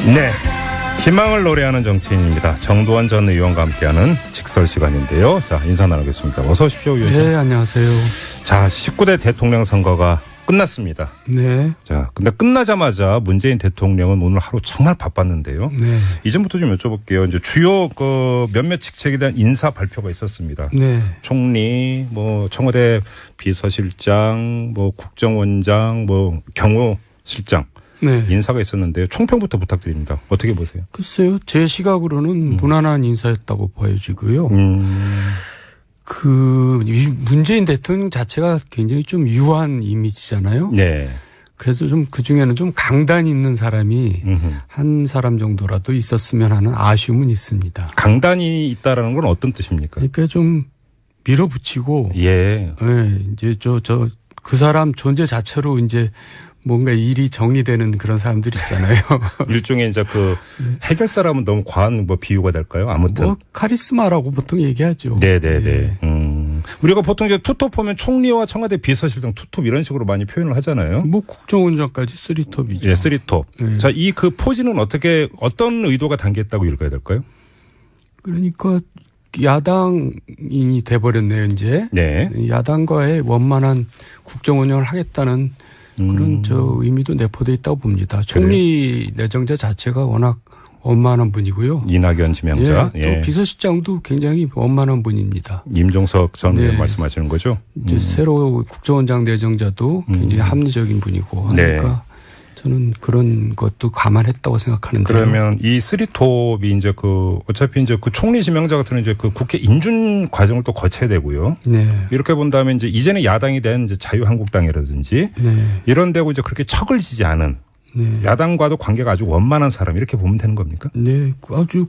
네, 희망을 노래하는 정치인입니다. 정도원 전 의원과 함께하는 직설 시간인데요. 자, 인사 나누겠습니다. 어서 오십시오, 의원님. 네, 안녕하세요. 자, 19대 대통령 선거가 끝났습니다. 네. 자, 근데 끝나자마자 문재인 대통령은 오늘 하루 정말 바빴는데요. 네. 이전부터 좀 여쭤볼게요. 이제 주요 몇몇 직책에 대한 인사 발표가 있었습니다. 네. 총리, 청와대 비서실장, 국정원장, 경호실장. 네. 인사가 있었는데요. 총평부터 부탁드립니다. 어떻게 보세요? 글쎄요. 제 시각으로는 무난한 인사였다고 보여지고요. 문재인 대통령 자체가 굉장히 좀 유한 이미지잖아요. 네. 그래서 좀 그중에는 좀 강단 있는 사람이 한 사람 정도라도 있었으면 하는 아쉬움은 있습니다. 강단이 있다라는 건 어떤 뜻입니까? 그러니까 좀 밀어붙이고. 예. 네. 이제 그 사람 존재 자체로 이제 뭔가 일이 정리되는 그런 사람들 있잖아요. 일종의 이제 해결사라면 너무 과한 비유가 될까요? 아무튼. 카리스마라고 보통 얘기하죠. 네네네. 우리가 보통 이제 투톱 보면 총리와 청와대 비서실장 투톱 이런 식으로 많이 표현을 하잖아요. 국정원장까지 쓰리톱이죠. 예, 쓰리톱. 네. 자, 이 포지는 어떤 의도가 담겼다고 읽어야 될까요? 그러니까 야당이 돼버렸네요, 이제. 네. 야당과의 원만한 국정 운영을 하겠다는 그런 의미도 내포되어 있다고 봅니다. 총리 내정자 자체가 워낙 원만한 분이고요. 이낙연 지명자. 또 비서실장도 굉장히 원만한 분입니다. 임종석 전 의원 말씀하시는 거죠? 이제 새로 국정원장 내정자도 굉장히 합리적인 분이고 하니까 저는 그런 것도 감안했다고 생각하는데요. 그러면 이 쓰리톱이 이제 어차피 이제 총리 지명자 같은 이제 국회 인준 과정을 또 거쳐야 되고요. 네. 이렇게 본다면 이제 이제는 야당이 된 이제 자유한국당이라든지 이런 데고 이제 그렇게 척을 지지 않은 야당과도 관계가 아주 원만한 사람 이렇게 보면 되는 겁니까? 네, 아주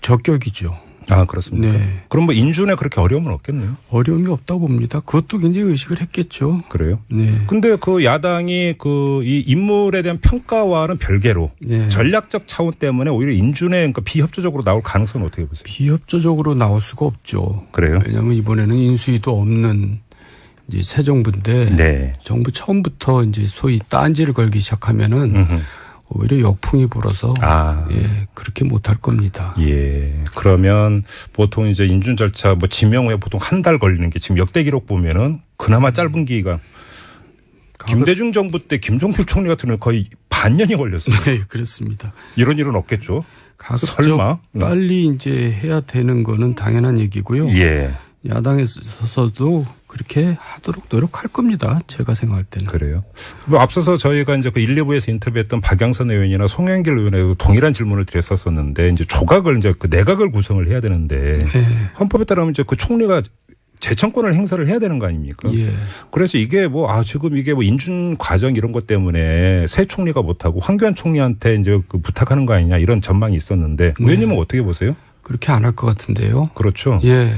적격이죠. 아, 그렇습니까? 네. 그럼 인준에 그렇게 어려움은 없겠네요. 어려움이 없다고 봅니다. 그것도 굉장히 의식을 했겠죠. 그래요? 네. 근데 야당이 이 인물에 대한 평가와는 별개로 전략적 차원 때문에 오히려 인준에 비협조적으로 나올 가능성은 어떻게 보세요? 비협조적으로 나올 수가 없죠. 그래요? 왜냐하면 이번에는 인수위도 없는 이제 새 정부인데 정부 처음부터 이제 소위 딴지를 걸기 시작하면은 오히려 역풍이 불어서 그렇게 못할 겁니다. 예. 그러면 보통 이제 인준 절차 지명 후에 보통 한 달 걸리는 게 지금 역대 기록 보면은 그나마 짧은 기간. 김대중 정부 때 김종필 총리 같은 경우는 거의 반년이 걸렸어요. 네, 그렇습니다. 이런 일은 없겠죠. 설마 빨리 이제 해야 되는 거는 당연한 얘기고요. 예. 야당에서도 그렇게 하도록 노력할 겁니다. 제가 생각할 때는. 그래요. 앞서서 저희가 이제 1, 2부에서 인터뷰했던 박영선 의원이나 송영길 의원에도 동일한 질문을 드렸었는데 이제 조각을 이제 내각을 구성을 해야 되는데 헌법에 따르면 이제 총리가 재청권을 행사를 해야 되는 거 아닙니까? 예. 그래서 이게 지금 이게 인준 과정 이런 것 때문에 새 총리가 못하고 황교안 총리한테 이제 부탁하는 거 아니냐 이런 전망이 있었는데 의원님은 어떻게 보세요? 그렇게 안 할 것 같은데요. 그렇죠. 예.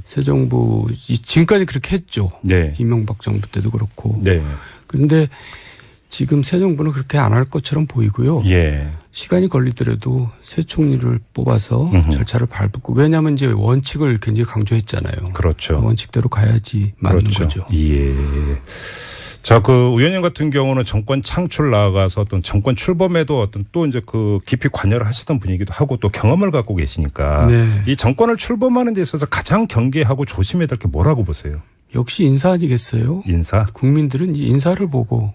새 정부 지금까지 그렇게 했죠. 네. 이명박 정부 때도 그렇고. 네. 그런데 지금 새 정부는 그렇게 안 할 것처럼 보이고요. 예. 시간이 걸리더라도 새 총리를 뽑아서 절차를 밟고 왜냐하면 이제 원칙을 굉장히 강조했잖아요. 그렇죠. 그 원칙대로 가야지 맞는 거죠. 예. 자, 의원님 같은 경우는 정권 창출 나아가서 어떤 정권 출범에도 또 이제 깊이 관여를 하시던 분이기도 하고 또 경험을 갖고 계시니까 이 정권을 출범하는 데 있어서 가장 경계하고 조심해야 될 게 뭐라고 보세요? 역시 인사 아니겠어요? 인사? 국민들은 이 인사를 보고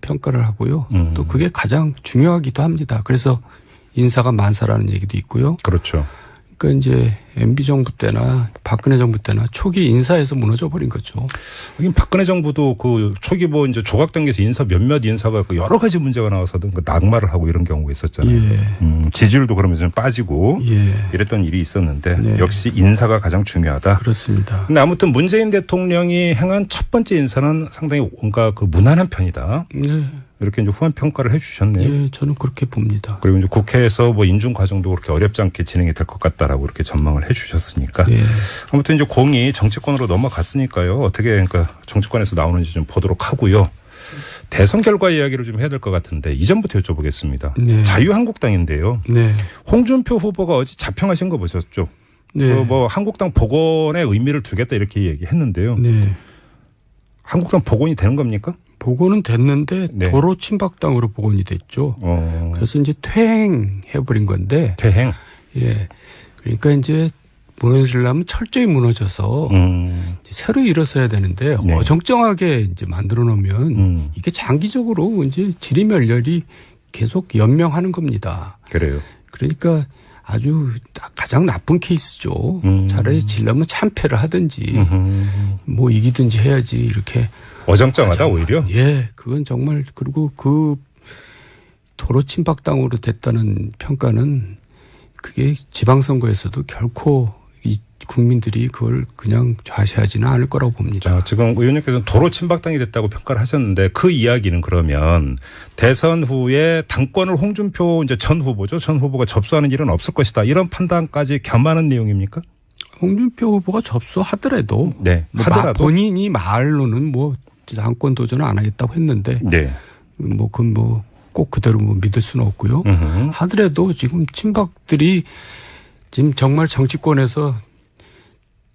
평가를 하고요. 또 그게 가장 중요하기도 합니다. 그래서 인사가 만사라는 얘기도 있고요. 그렇죠. 그러니까 이제 MB 정부 때나 박근혜 정부 때나 초기 인사에서 무너져 버린 거죠. 하긴 박근혜 정부도 초기 이제 조각단계에서 몇몇 인사가 여러 가지 문제가 나와서든 낙마를 하고 이런 경우가 있었잖아요. 지지율도 그러면서 좀 빠지고 이랬던 일이 있었는데 역시 인사가 가장 중요하다. 그렇습니다. 근데 아무튼 문재인 대통령이 행한 첫 번째 인사는 상당히 뭔가 무난한 편이다. 네. 이렇게 이제 후한 평가를 해 주셨네요. 예, 저는 그렇게 봅니다. 그리고 이제 국회에서 인준 과정도 그렇게 어렵지 않게 진행이 될 것 같다라고 이렇게 전망을 해 주셨으니까. 아무튼 이제 공이 정치권으로 넘어갔으니까요. 어떻게 정치권에서 나오는지 좀 보도록 하고요. 대선 결과 이야기를 좀 해야 될 것 같은데 이전부터 여쭤보겠습니다. 자유한국당인데요. 홍준표 후보가 어제 자평하신 거 보셨죠? 한국당 복원에 의미를 두겠다 이렇게 얘기했는데요. 한국당 복원이 되는 겁니까? 복원은 됐는데 네. 도로 침박당으로 복원이 됐죠. 그래서 이제 퇴행해버린 건데. 퇴행? 예. 그러니까 이제 무너지려면 철저히 무너져서 이제 새로 일어서야 되는데 네. 어정쩡하게 이제 만들어 놓으면 이게 장기적으로 이제 지리멸렬이 계속 연명하는 겁니다. 그래요. 그러니까 아주 가장 나쁜 케이스죠. 차라리 질려면 참패를 하든지 뭐 이기든지 해야지 이렇게. 어정쩡하다 오히려? 예. 그건 정말 그리고 그 도로 침박당으로 됐다는 평가는 그게 지방선거에서도 결코 이 국민들이 그걸 그냥 좌시하지는 않을 거라고 봅니다. 자, 지금 의원님께서는 도로 침박당이 됐다고 평가를 하셨는데 그 이야기는 그러면 대선 후에 당권을 홍준표 이제 전 후보죠. 전 후보가 접수하는 일은 없을 것이다. 이런 판단까지 겸하는 내용입니까? 홍준표 후보가 접수하더라도 네. 하더라도 본인이 말로는 뭐 당권 도전을 안 하겠다고 했는데 네. 뭐 그건 뭐 꼭 그대로 뭐 믿을 수는 없고요. 하더라도 지금 친박들이 지금 정말 정치권에서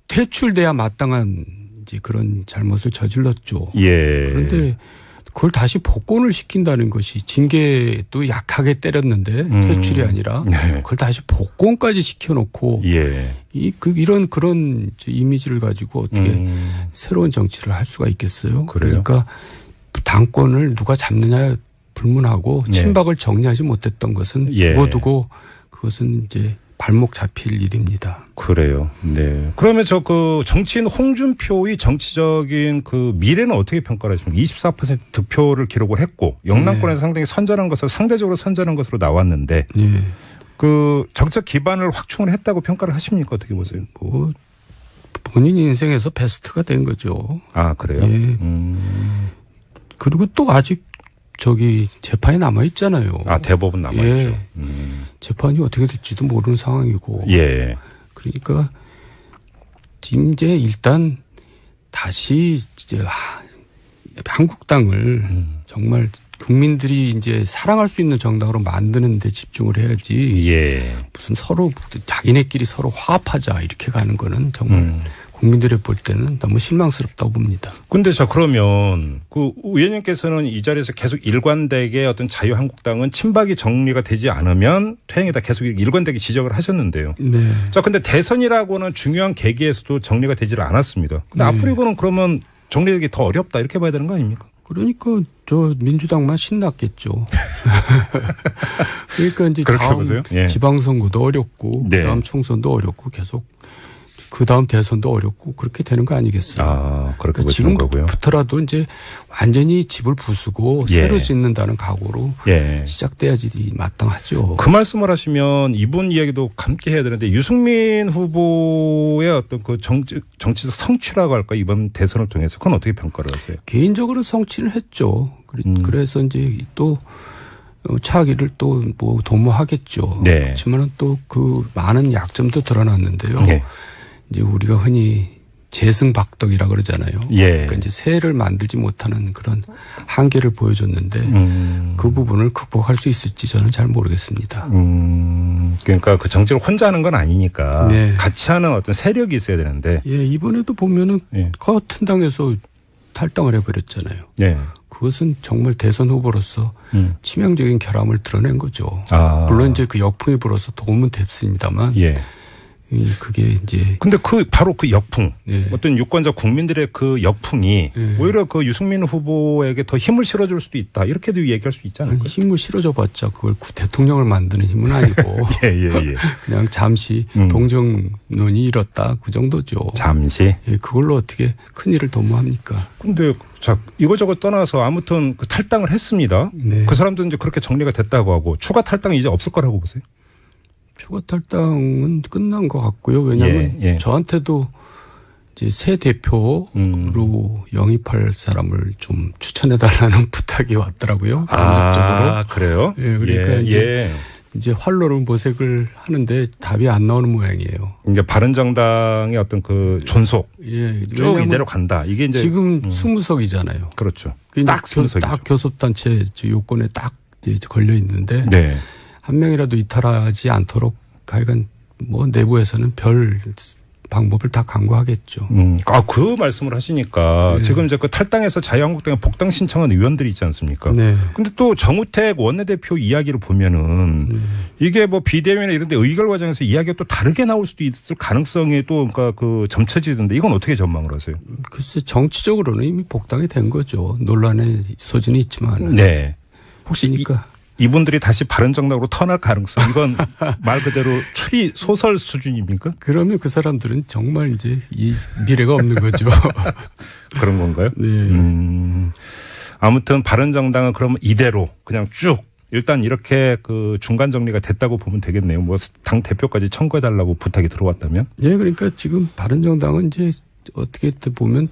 퇴출돼야 마땅한 이제 그런 잘못을 저질렀죠. 예. 그런데 그걸 다시 복권을 시킨다는 것이 징계도 약하게 때렸는데 퇴출이 아니라 네. 그걸 다시 복권까지 시켜놓고 예. 이런 그런 이미지를 가지고 어떻게 새로운 정치를 할 수가 있겠어요? 그래요? 그러니까 당권을 누가 잡느냐 불문하고 친박을 정리하지 못했던 것은 두고두고 그것은 이제 발목 잡힐 일입니다. 그래요. 네. 그러면 저 그 정치인 홍준표의 정치적인 그 미래는 어떻게 평가를 하십니까? 24% 득표를 기록을 했고 영남권에서 상당히 선전한 것으로 상대적으로 선전한 것으로 나왔는데 그 정책 기반을 확충을 했다고 평가를 하십니까? 어떻게 보세요? 뭐 본인 인생에서 베스트가 된 거죠. 아, 그래요? 예. 그리고 또 아직 저기 재판이 남아 있잖아요. 아, 대법원 남아 있죠. 예. 재판이 어떻게 될지도 모르는 상황이고. 예. 그러니까 이제 일단 다시 이제 한국당을 정말 국민들이 이제 사랑할 수 있는 정당으로 만드는 데 집중을 해야지. 예. 무슨 서로 자기네끼리 서로 화합하자 이렇게 가는 거는 정말 국민들이 볼 때는 너무 실망스럽다고 봅니다. 근데 자, 그러면 그 의원님께서는 이 자리에서 계속 일관되게 어떤 자유한국당은 친박이 정리가 되지 않으면 퇴행이다 계속 일관되게 지적을 하셨는데요. 네. 자, 근데 대선이라고는 중요한 계기에서도 정리가 되지를 않았습니다. 근데 앞으로 이거는 그러면 정리되기 더 어렵다 이렇게 봐야 되는 거 아닙니까? 그러니까 저 민주당만 신났겠죠. 그러니까 이제 다음 보세요? 예. 지방선거도 어렵고 네. 그다음 총선도 어렵고 계속 그다음 대선도 어렵고 그렇게 되는 거 아니겠어요? 아, 그렇게 보시는 거고요. 지금부터라도 이제 완전히 집을 부수고 새로 짓는다는 각오로 시작돼야지 마땅하죠. 그 말씀을 하시면 이분 이야기도 함께 해야 되는데 유승민 후보의 어떤 그 정치적 성취라고 할까 이번 대선을 통해서 그건 어떻게 평가를 하세요? 개인적으로 성취를 했죠. 그래서 이제 또 차기를 또 뭐 도모하겠죠. 네. 그렇지만은 또 그 많은 약점도 드러났는데요. 네. 이제 우리가 흔히 재승박덕이라 그러잖아요. 예. 그러니까 이제 새를 만들지 못하는 그런 한계를 보여줬는데 그 부분을 극복할 수 있을지 저는 잘 모르겠습니다. 그러니까 그 정치를 혼자 하는 건 아니니까 같이 하는 어떤 세력이 있어야 되는데. 예, 이번에도 보면은 같은 당에서 탈당을 해버렸잖아요. 네. 그것은 정말 대선 후보로서 치명적인 결함을 드러낸 거죠. 아. 물론 이제 그 역풍이 불어서 도움은 됐습니다만. 그게 이제. 근데 바로 그 역풍. 어떤 유권자 국민들의 그 역풍이 오히려 그 유승민 후보에게 더 힘을 실어줄 수도 있다. 이렇게도 얘기할 수 있지 않을까요? 힘을 실어줘 봤자 그걸 대통령을 만드는 힘은 아니고. 그냥 잠시 동정론이 일었다. 그 정도죠. 잠시? 그걸로 어떻게 큰 일을 도모합니까? 근데 자, 이거저거 떠나서 아무튼 그 탈당을 했습니다. 그 사람들은 이제 그렇게 정리가 됐다고 하고 추가 탈당이 이제 없을 거라고 보세요? 추가 탈당은 끝난 것 같고요. 왜냐하면 저한테도 이제 새 대표로 영입할 사람을 좀 추천해달라는 부탁이 왔더라고요. 아, 그래요? 그러니까 이제 활로를 모색을 하는데 답이 안 나오는 모양이에요. 이제 바른정당의 어떤 그 존속 쭉 이대로 간다. 이게 이제 지금 20석이잖아요. 그렇죠. 딱 20석이죠. 딱 교섭단체 요건에 딱 이제 걸려 있는데 한 명이라도 이탈하지 않도록 하여간 뭐 내부에서는 별 방법을 다 강구하겠죠. 그 말씀을 하시니까 지금 이제 그 탈당해서 자유한국당에 복당 신청한 의원들이 있지 않습니까? 네. 근데 또 정우택 원내대표 이야기를 보면은 이게 뭐 비대위나 이런 데 의결 과정에서 이야기가 또 다르게 나올 수도 있을 가능성이 또 그러니까 그 점쳐지던데 이건 어떻게 전망을 하세요? 글쎄 정치적으로는 이미 복당이 된 거죠. 논란의 소진이 있지만. 네. 혹시 이분들이 다시 바른정당으로 턴할 가능성 이건 말 그대로 추리 소설 수준입니까? 그러면 그 사람들은 정말 이제 이 미래가 없는 거죠. 그런 건가요? 네. 아무튼 바른정당은 그러면 이대로 그냥 쭉 일단 이렇게 그 중간 정리가 됐다고 보면 되겠네요. 뭐 당 대표까지 청구해달라고 부탁이 들어왔다면? 네, 그러니까 지금 바른정당은 이제 어떻게 보면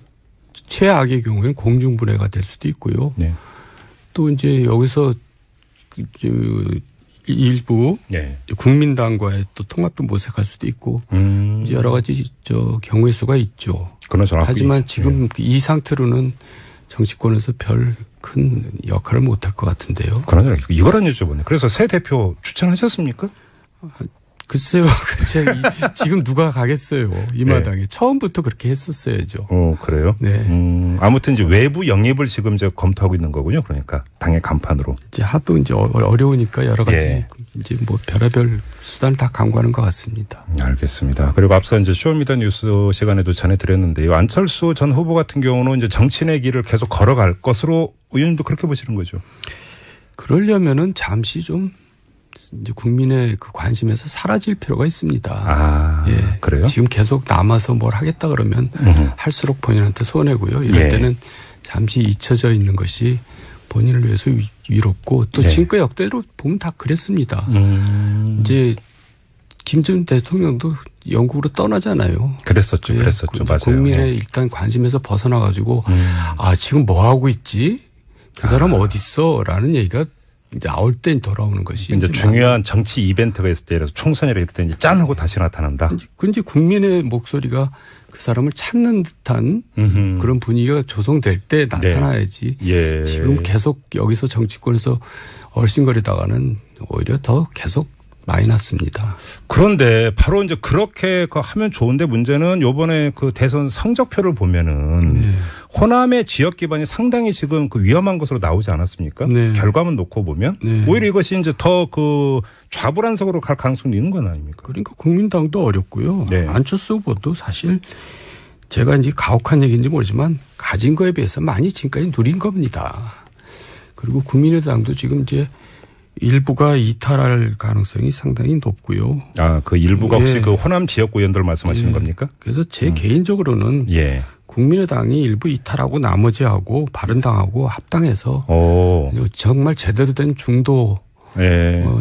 최악의 경우에는 공중분해가 될 수도 있고요. 네. 또 이제 여기서 일부 네. 국민당과의 또 통합도 모색할 수도 있고 이제 여러 가지 경우의 수가 있죠. 하지만 지금 네. 이 상태로는 정치권에서 별 큰 역할을 못할 것 같은데요. 그러나 이거란 여쭤보네. 그래서 새 대표 추천하셨습니까? 글쎄요. 지금 누가 가겠어요. 이 마당에. 네. 처음부터 그렇게 했었어야죠. 그래요? 네. 아무튼 이제 외부 영입을 지금 이제 검토하고 있는 거군요. 그러니까 당의 간판으로. 이제 하도 이제 어려우니까 여러 가지 이제 뭐 별의별 수단을 다 강구하는 것 같습니다. 알겠습니다. 그리고 앞서 이제 쇼미더뉴스 시간에도 전해드렸는데요. 안철수 전 후보 같은 경우는 이제 정치인의 길을 계속 걸어갈 것으로 의원님도 그렇게 보시는 거죠? 그러려면은 잠시 좀 이제 국민의 그 관심에서 사라질 필요가 있습니다. 그래요? 지금 계속 남아서 뭘 하겠다 그러면 할수록 본인한테 손해고요. 이럴 때는 잠시 잊혀져 있는 것이 본인을 위해서 위롭고 또 지금까지 역대로 보면 다 그랬습니다. 이제 김 전 대통령도 영국으로 떠나잖아요. 그랬었죠. 맞아요. 국민의 일단 관심에서 벗어나 가지고 지금 뭐 하고 있지? 그 사람 어디 있어? 라는 얘기가 이제 나올 때 돌아오는 것이 이제 중요한 정치 이벤트가 있을 때, 그래서 총선이라 이럴 때 이제 짠 하고 다시 나타난다. 근데 국민의 목소리가 그 사람을 찾는 듯한 그런 분위기가 조성될 때 나타나야지. 네. 지금 계속 여기서 정치권에서 얼씬거리다가는 오히려 더 계속 마이너스입니다. 그런데 바로 이제 그렇게 하면 좋은데 문제는 요번에 그 대선 성적표를 보면은 호남의 지역 기반이 상당히 지금 그 위험한 것으로 나오지 않았습니까? 결과만 놓고 보면 오히려 이것이 이제 더 그 좌불안석으로 갈 가능성도 있는 건 아닙니까? 그러니까 국민당도 어렵고요. 안철수 후보도 사실 제가 이제 가혹한 얘기인지 모르지만 가진 거에 비해서 많이 지금까지 누린 겁니다. 그리고 국민의당도 지금 이제 일부가 이탈할 가능성이 상당히 높고요. 그 일부가 혹시 그 호남 지역구 의원들 말씀하시는 겁니까? 그래서 제 개인적으로는 국민의당이 일부 이탈하고 나머지하고 바른당하고 합당해서 정말 제대로 된 중도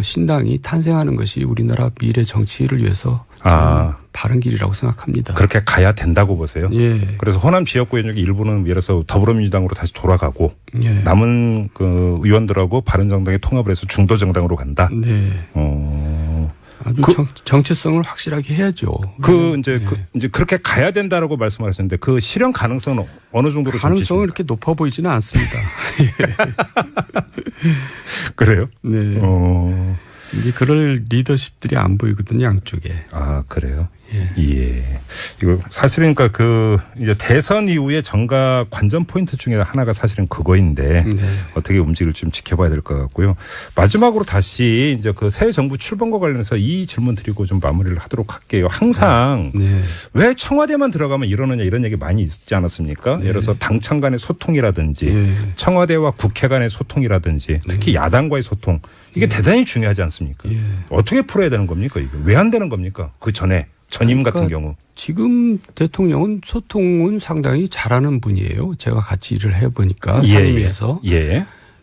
신당이 탄생하는 것이 우리나라 미래 정치를 위해서 바른 길이라고 생각합니다. 그렇게 가야 된다고 보세요? 그래서 호남 지역구 의원 중에 일부는 예를 들어서 더불어민주당으로 다시 돌아가고 남은 그 의원들하고 바른정당에 통합을 해서 중도 정당으로 간다. 아주 정체성을 확실하게 해야죠. 이제 그렇게 가야 된다라고 말씀하셨는데 그 실현 가능성은 어느 정도로 가능성은 이렇게 높아 보이지는 않습니다. 그래요? 네. 이제 그럴 리더십들이 안 보이거든요, 양쪽에. 그래요? 이거 사실은 그러니까 이제 대선 이후에 정가 관전 포인트 중에 하나가 사실은 그거인데 어떻게 움직일지 좀 지켜봐야 될 것 같고요. 마지막으로 다시 이제 그 새 정부 출범과 관련해서 이 질문 드리고 좀 마무리를 하도록 할게요. 항상 왜 청와대만 들어가면 이러느냐 이런 얘기 많이 있지 않았습니까? 예를 들어서 당청 간의 소통이라든지 청와대와 국회 간의 소통이라든지 특히 야당과의 소통 이게 대단히 중요하지 않습니까? 어떻게 풀어야 되는 겁니까? 이게 왜 안 되는 겁니까? 그 전에 전임 같은 경우. 지금 대통령은 소통은 상당히 잘하는 분이에요. 제가 같이 일을 해보니까 상임위에서.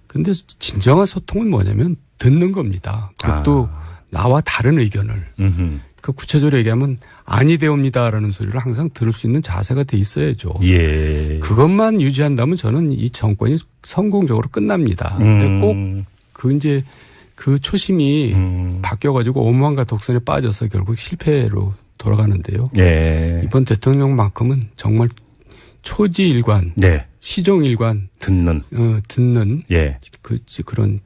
그런데 진정한 소통은 뭐냐면 듣는 겁니다. 그것도 나와 다른 의견을. 그 구체적으로 얘기하면 아니되옵니다라는 소리를 항상 들을 수 있는 자세가 돼 있어야죠. 그것만 유지한다면 저는 이 정권이 성공적으로 끝납니다. 근데 꼭 그 초심이 바뀌어가지고 오만과 독선에 빠져서 결국 실패로 돌아가는데요. 이번 대통령만큼은 정말 초지일관, 시종일관 듣는 그런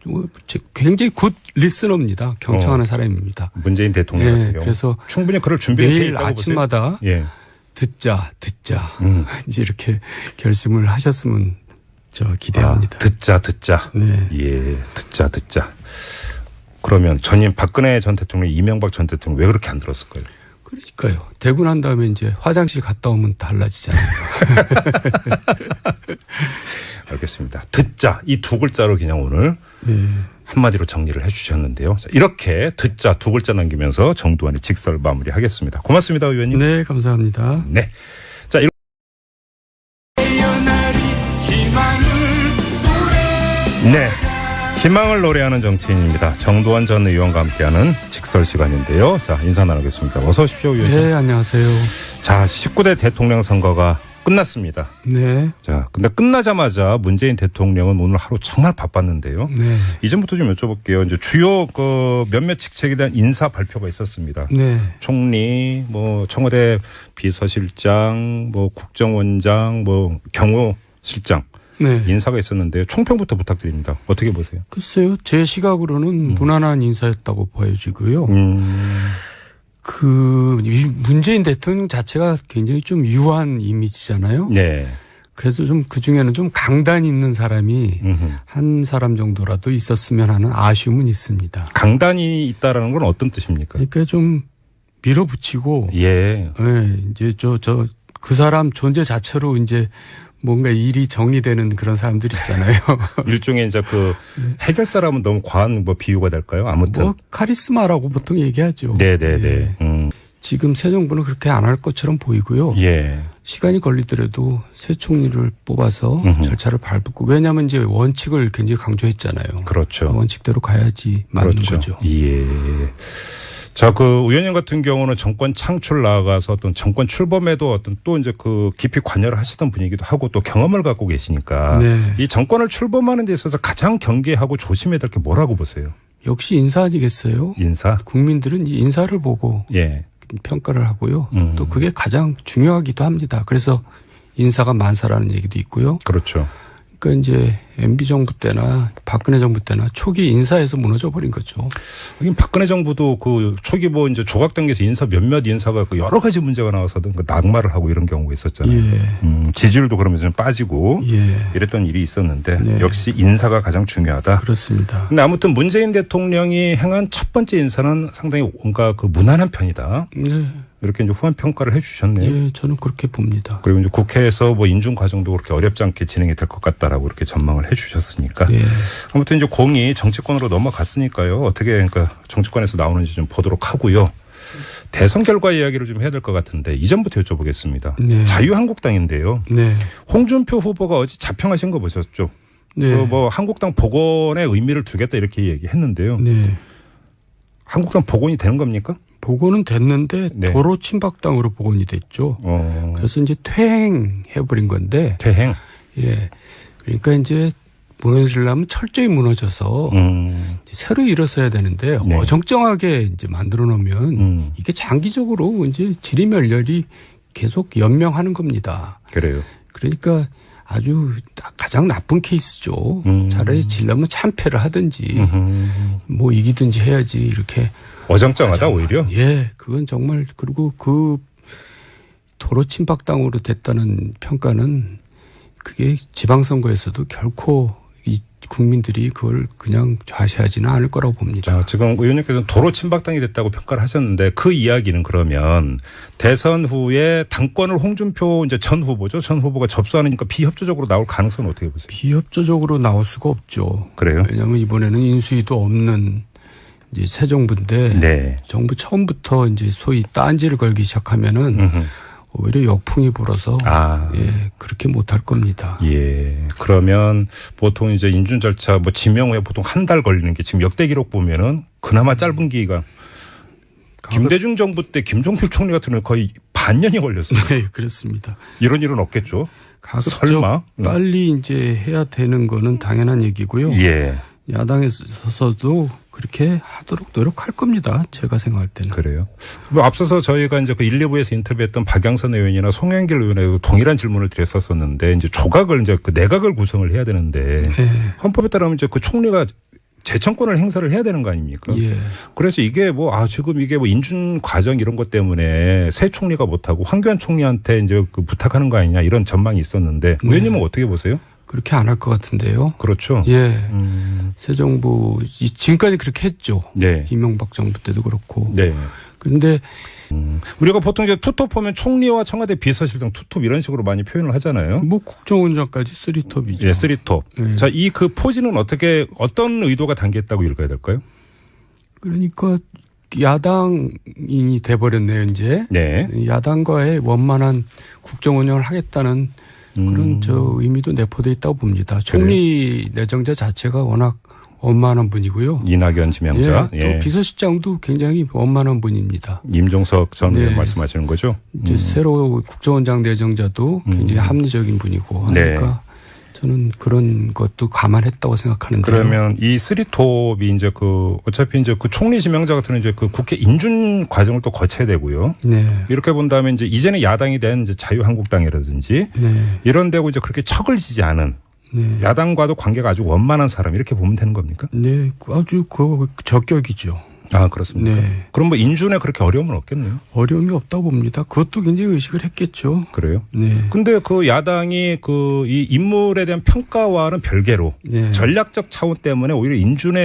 굉장히 굿 리스너입니다. 경청하는 사람입니다. 문재인 대통령 같은 경우. 그래서 충분히 그럴 준비가 돼 매일 있다고 아침마다 듣자. 이제 이렇게 결심을 하셨으면 기대합니다. 듣자. 네. 예, 듣자. 그러면 전임 박근혜 전 대통령, 이명박 전 대통령 왜 그렇게 안 들었을까요? 그러니까요. 되고 난 다음에 이제 화장실 갔다 오면 달라지잖아요. 알겠습니다. 듣자. 이 두 글자로 그냥 오늘 한마디로 정리를 해 주셨는데요. 자, 이렇게 듣자 두 글자 남기면서 정두환의 직설 마무리하겠습니다. 고맙습니다, 의원님. 네, 감사합니다. 네. 자, 네. 희망을 노래하는 정치인입니다. 정두환 전 의원과 함께하는 직설 시간인데요. 자, 인사 나누겠습니다. 어서 오십시오, 의원님. 네, 안녕하세요. 자, 19대 대통령 선거가 끝났습니다. 네. 자, 근데 끝나자마자 문재인 대통령은 오늘 하루 정말 바빴는데요. 네. 이전부터 좀 여쭤볼게요. 이제 주요 몇몇 직책에 대한 인사 발표가 있었습니다. 네. 총리, 청와대 비서실장, 국정원장, 경호실장. 네. 인사가 있었는데요. 총평부터 부탁드립니다. 어떻게 보세요? 글쎄요. 제 시각으로는 무난한 인사였다고 보여지고요. 문재인 대통령 자체가 굉장히 좀 유한 이미지잖아요. 네. 그래서 좀 그중에는 좀 강단 있는 사람이 한 사람 정도라도 있었으면 하는 아쉬움은 있습니다. 강단이 있다라는 건 어떤 뜻입니까? 그러니까 좀 밀어붙이고. 예. 네. 이제 그 사람 존재 자체로 이제 뭔가 일이 정리되는 그런 사람들 있잖아요. 일종의 이제 해결사라면 너무 과한 비유가 될까요? 아무튼. 카리스마라고 보통 얘기하죠. 네네네. 예. 지금 새 정부는 그렇게 안 할 것처럼 보이고요. 예. 시간이 걸리더라도 새 총리를 뽑아서 절차를 밟고. 왜냐하면 이제 원칙을 굉장히 강조했잖아요. 그렇죠. 그 원칙대로 가야지 맞는 거죠. 예. 자, 의원님 같은 경우는 정권 창출 나아가서 어떤 정권 출범에도 또 이제 깊이 관여를 하시던 분이기도 하고 또 경험을 갖고 계시니까. 네. 이 정권을 출범하는 데 있어서 가장 경계하고 조심해야 될 게 뭐라고 보세요? 역시 인사 아니겠어요? 인사? 국민들은 이 인사를 보고 평가를 하고요. 또 그게 가장 중요하기도 합니다. 그래서 인사가 만사라는 얘기도 있고요. 그렇죠. 그러니까 이제 MB 정부 때나 박근혜 정부 때나 초기 인사에서 무너져 버린 거죠. 하긴 박근혜 정부도 초기 이제 조각단계에서 몇몇 인사가 여러 가지 문제가 나와서든 낙마를 하고 이런 경우가 있었잖아요. 예. 지지율도 그러면서 좀 빠지고 이랬던 일이 있었는데 역시 인사가 가장 중요하다. 그렇습니다. 근데 아무튼 문재인 대통령이 행한 첫 번째 인사는 상당히 뭔가 무난한 편이다. 네. 이렇게 이제 후한 평가를 해 주셨네요. 예, 저는 그렇게 봅니다. 그리고 이제 국회에서 인준 과정도 그렇게 어렵지 않게 진행이 될 것 같다라고 이렇게 전망을 해 주셨으니까. 아무튼 이제 공이 정치권으로 넘어갔으니까요. 어떻게 정치권에서 나오는지 좀 보도록 하고요. 대선 결과 이야기를 좀 해야 될 것 같은데 이전부터 여쭤보겠습니다. 네. 자유한국당인데요. 네. 홍준표 후보가 어제 자평하신 거 보셨죠? 네. 한국당 복원에 의미를 두겠다 이렇게 얘기했는데요. 네. 한국당 복원이 되는 겁니까? 복원은 됐는데 도로 침박당으로 복원이 됐죠. 그래서 이제 퇴행해버린 건데. 퇴행? 예. 그러니까 이제 무너지려면 철저히 무너져서 이제 새로 일어서야 되는데 어정쩡하게 이제 만들어 놓으면 이게 장기적으로 이제 지리멸렬이 계속 연명하는 겁니다. 그래요. 그러니까 아주 가장 나쁜 케이스죠. 차라리 지려면 참패를 하든지 이기든지 해야지 이렇게. 어정쩡하다 오히려? 예. 그건 정말 그리고 도로 침박당으로 됐다는 평가는 그게 지방선거에서도 결코 이 국민들이 그걸 그냥 좌시하지는 않을 거라고 봅니다. 자, 지금 의원님께서는 도로 침박당이 됐다고 평가를 하셨는데 그 이야기는 그러면 대선 후에 당권을 홍준표 전 후보죠. 전 후보가 접수하니까 비협조적으로 나올 가능성은 어떻게 보세요? 비협조적으로 나올 수가 없죠. 그래요? 왜냐하면 이번에는 인수위도 없는 이제 새 정부인데 정부 처음부터 이제 소위 딴지를 걸기 시작하면은 오히려 역풍이 불어서 그렇게 못할 겁니다. 예. 그러면 보통 이제 인준 절차 지명 후에 보통 한 달 걸리는 게 지금 역대 기록 보면은 그나마 짧은 기간. 김대중 정부 때 김종필 총리 같은 경우는 거의 반년이 걸렸어요. 네, 그렇습니다. 이런 일은 없겠죠. 설마 빨리 이제 해야 되는 거는 당연한 얘기고요. 예. 야당에서도 그렇게 하도록 노력할 겁니다. 제가 생각할 때는. 그래요. 앞서서 저희가 이제 1, 2부에서 인터뷰했던 박영선 의원이나 송영길 의원에도 동일한 질문을 드렸었는데 이제 조각을 내각을 구성을 해야 되는데 헌법에 따르면 이제 총리가 재청권을 행사를 해야 되는 거 아닙니까? 예. 그래서 이게 지금 이게 인준 과정 이런 것 때문에 새 총리가 못하고 황교안 총리한테 이제 부탁하는 거 아니냐 이런 전망이 있었는데 의원님은 어떻게 보세요? 그렇게 안 할 것 같은데요. 그렇죠. 예. 새 정부 지금까지 그렇게 했죠. 네. 이명박 정부 때도 그렇고. 네. 그런데 우리가 보통 이제 투톱 하면 총리와 청와대 비서실장 투톱 이런 식으로 많이 표현을 하잖아요. 국정원장까지 쓰리톱이죠. 예, 쓰리톱. 예. 자, 이 그 포진은 어떤 의도가 담겼다고 읽어야 될까요? 그러니까 야당이 돼버렸네요, 이제. 네. 야당과의 원만한 국정 운영을 하겠다는 그런 의미도 내포되어 있다고 봅니다. 총리 내정자 자체가 워낙 원만한 분이고요. 이낙연 지명자. 또 비서실장도 굉장히 원만한 분입니다. 임종석 전 의원 말씀하시는 거죠? 이제 새로 국정원장 내정자도 굉장히 합리적인 분이고 하니까 저는 그런 것도 감안했다고 생각하는데요. 그러면 이 쓰리톱이 이제 어차피 이제 총리 지명자 같은 이제 국회 인준 과정을 또 거쳐야 되고요. 네. 이렇게 본다면 이제는 야당이 된 이제 자유한국당이라든지 이런 데고 이제 그렇게 척을 지지 않은 야당과도 관계가 아주 원만한 사람 이렇게 보면 되는 겁니까? 네, 아주 적격이죠. 아, 그렇습니까? 네. 그럼 인준에 그렇게 어려움은 없겠네요. 어려움이 없다고 봅니다. 그것도 굉장히 의식을 했겠죠. 그래요? 네. 근데 야당이 이 인물에 대한 평가와는 별개로 전략적 차원 때문에 오히려 인준에